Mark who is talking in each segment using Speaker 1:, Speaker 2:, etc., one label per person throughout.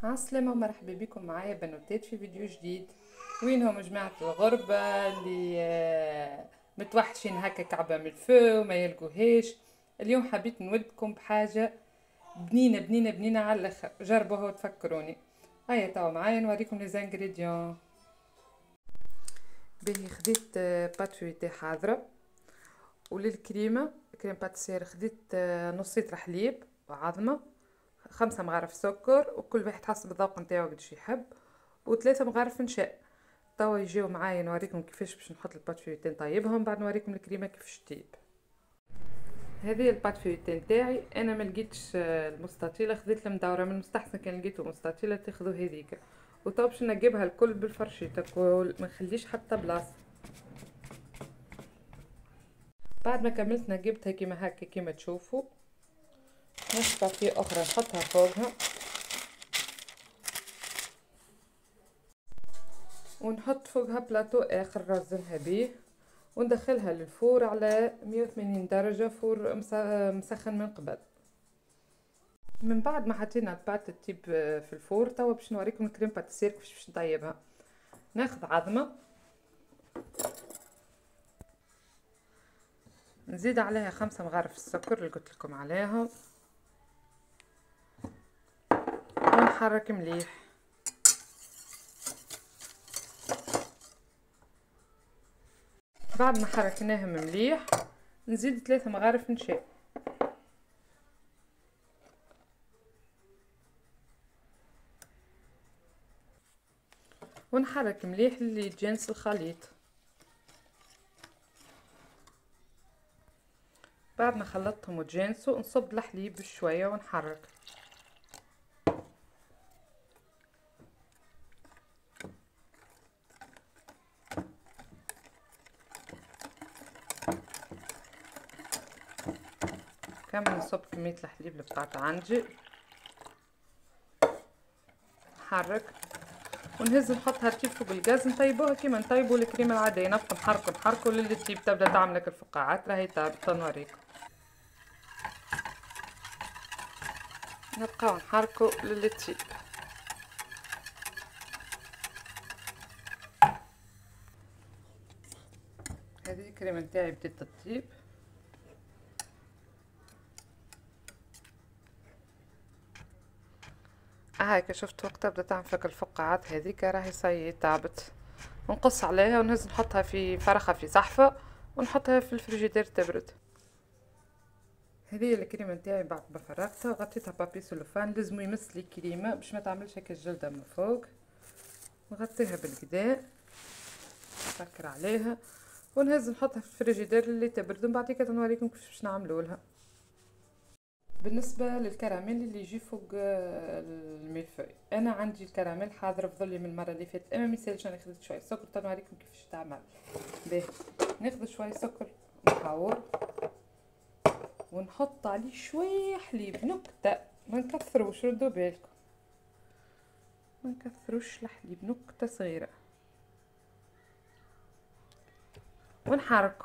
Speaker 1: عالسلامة ومرحبا بكم معايا بنوتات في فيديو جديد. وينهم جماعة الغربة اللي متوحشين هكا كعبة من الفو ما يلقوهاش. اليوم حبيت نودكم بحاجة بنينة بنينة بنينة على الاخر، جربوها وتفكروني. هيا توا معايا نوريكم لي زانغريديون. باهي خديت بات فويتي حاضرة، وللكريمة كريم باتيسير خديت نص لتر حليب وعظمة، 5 مغارف سكر، وكل واحد حسب الذوق نتاعو قداش يحب، و3 مغارف نشاء. توا يجيو معايا نوريكم كيفاش باش نحط البات فيوتين طيبهم، بعد نوريكم الكريمه كيفاش تطيب. هذه البات فيوتين تاعي انا ما لقيتش المستطيله، خذيت المدوره، من المستحسن كان لقيتو مستطيله تاخذوا هذيك. وتوا باش نقبها الكل بالفرشيطه الكل، ما نخليش حتى بلاصه. بعد ما كملت نقبتها كيما هكا كيما تشوفوا، ناخذ بابي اخرى نحطها فوقها، ونحط فوقها بلاطو اخر نرزمها بيه، وندخلها للفور على 180 درجة، فور مسخن من قبل. من بعد ما حطينا البات التيب في الفور، توا باش نوريكم الكريم باتيسير كيفاش باش نطيبها. ناخذ عظمة، نزيد عليها 5 مغارف السكر اللي قلت لكم عليها، ونحرك مليح. بعد ما حركناهم مليح نزيد 3 مغارف نشاء، ونحرك مليح اللي يتجانس الخليط. بعد ما خلطتهم وتجانسوا نصب الحليب بشويه ونحرك. كمل نصب كميه الحليب اللي بقات عندي، نحرك ونهز نحطها تيب فوق الغاز، نطيبوها كيما نطيبوا الكريمه العاديه، نبقى نحركوا للي تيب تبدا تعمل لك الفقاعات. راهي طابت نوريكم، نبقاو نحركوا للي تيب. هذه الكريمه نتاعي بدات تطيب، هاكا شفت وقتها بدات تعمل فيك الفقاعات هذيك، راهي صاي طابت. ونقص عليها ونهز نحطها في فرخه في صحفه، ونحطها في الفريجيدير تبرد. هذه الكريمه نتاعي بعد ما فرغتها غطيتها بابي سلوفان، لازم يمس لي كريمه باش ما تعملش هكا الجلده من فوق. نغطيها بالكدا، نسكر عليها، ونهز نحطها في الفريجيدير اللي تبرد، ومن بعد كده نوريكم كيفاش باش نعملوا لها. بالنسبه للكراميل اللي يجي فوق الملفوي، انا عندي الكراميل حاضر فضلي من المره اللي فاتت، اما ميسالش انا خدت شويه سكر. طب نوريكم كيفاش تعمل. باهي ناخذ شويه سكر محور، ونحط عليه شويه حليب نكته، ما نكثروش، ردوا بالكم ما نكثروش الحليب، نكته صغيره، ونحركه.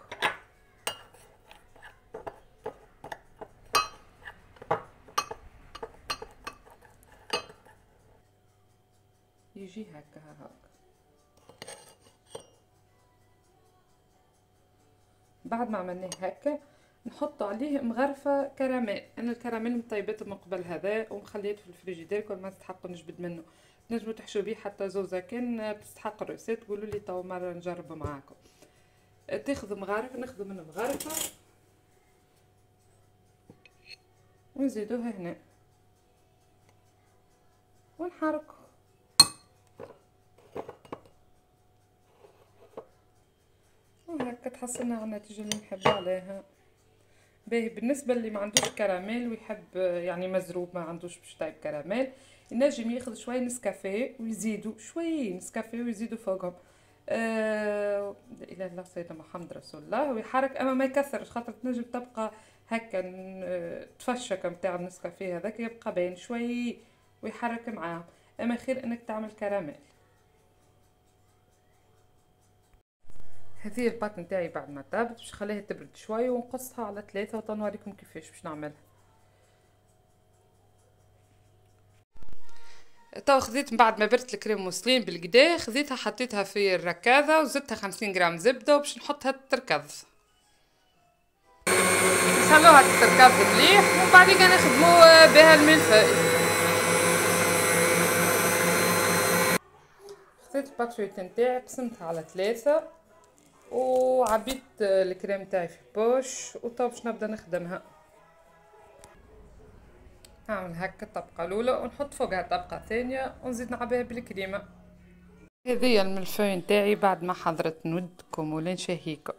Speaker 1: يجي هكا هكا. بعد ما عملناه هكا نحط عليه مغرفه كراميل. انا الكراميل مطيبته من قبل هذا ومخليته في الفريجيدير، كل ما تستحقوا نجبد منه. تنجموا تحشوا بيه حتى زوزه، كان تستحق الروسيت تقولوا لي تو مره نجرب معاكم. تاخذوا مغارف، ناخذوا منه مغرفه ونزيدوها هنا ونحركوا وهكا تحصلنا على النتيجه اللي نحب عليها. باهي بالنسبه اللي ما عندوش كراميل ويحب يعني مزروب، ما عندوش باش طيب كراميل، ينجم ياخذ شويه نسكافيه ويزيدوا شويه نسكافيه ويزيدوا فوقهم لا اله الا الله سيدنا محمد رسول الله، ويحرك اما ما يكثرش، خاطر تنجم تبقى هكا تفشك نتاع النسكافيه هذاك يبقى باين شويه، ويحرك معاهم. اما خير انك تعمل كراميل. هذه الباط نتاعي بعد ما طابت باش نخليها تبرد شويه ونقصها على 3، وتنوريكم كيفاش باش نعملها. تو خذيت من بعد ما برت الكريم موسلين بالقدا، خذيتها حطيتها في الركاذة وزدتها 50 غرام زبدة باش نحطها تركض، نخلوها تركض مليح ومن بعد نخدمو بها الملفاي. خذيت الباتشويت نتاعي قسمتها على 3 وعبيت الكريم تاعي في بوش وطو باش نبدا نخدمها. نعمل هكا الطبقه الاولى ونحط فوقها طبقه ثانيه ونزيد نعبيها بالكريمه. هذه الملفاي نتاعي بعد ما حضرت، نودكم ولا نشهيكم.